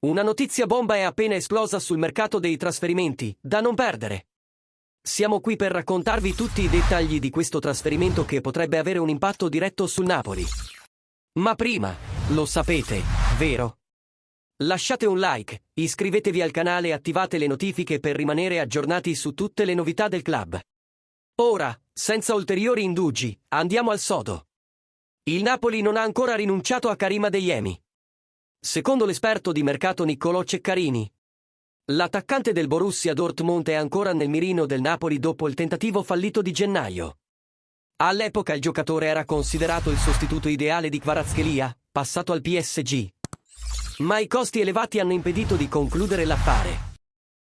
Una notizia bomba è appena esplosa sul mercato dei trasferimenti, da non perdere. Siamo qui per raccontarvi tutti i dettagli di questo trasferimento che potrebbe avere un impatto diretto sul Napoli. Ma prima, lo sapete, vero? Lasciate un like, iscrivetevi al canale e attivate le notifiche per rimanere aggiornati su tutte le novità del club. Ora, senza ulteriori indugi, andiamo al sodo. Il Napoli non ha ancora rinunciato a Karim Adeyemi. Secondo l'esperto di mercato Niccolò Ceccarini, l'attaccante del Borussia Dortmund è ancora nel mirino del Napoli dopo il tentativo fallito di gennaio. All'epoca il giocatore era considerato il sostituto ideale di Kvaratskhelia, passato al PSG. Ma i costi elevati hanno impedito di concludere l'affare.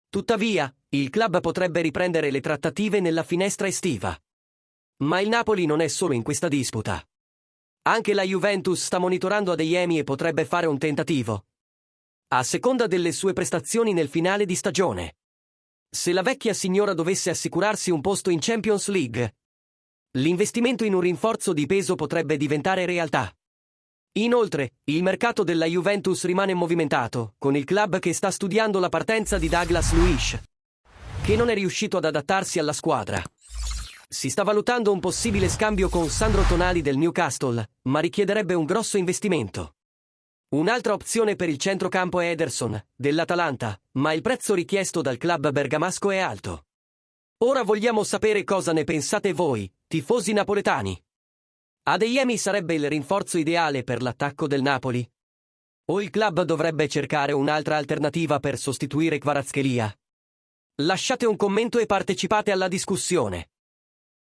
Tuttavia, il club potrebbe riprendere le trattative nella finestra estiva. Ma il Napoli non è solo in questa disputa. Anche la Juventus sta monitorando Adeyemi e potrebbe fare un tentativo, a seconda delle sue prestazioni nel finale di stagione. Se la vecchia signora dovesse assicurarsi un posto in Champions League, l'investimento in un rinforzo di peso potrebbe diventare realtà. Inoltre, il mercato della Juventus rimane movimentato, con il club che sta studiando la partenza di Douglas Luiz, che non è riuscito ad adattarsi alla squadra. Si sta valutando un possibile scambio con Sandro Tonali del Newcastle, ma richiederebbe un grosso investimento. Un'altra opzione per il centrocampo è Ederson, dell'Atalanta, ma il prezzo richiesto dal club bergamasco è alto. Ora vogliamo sapere cosa ne pensate voi, tifosi napoletani. Adeyemi sarebbe il rinforzo ideale per l'attacco del Napoli? O il club dovrebbe cercare un'altra alternativa per sostituire Kvaratskhelia? Lasciate un commento e partecipate alla discussione.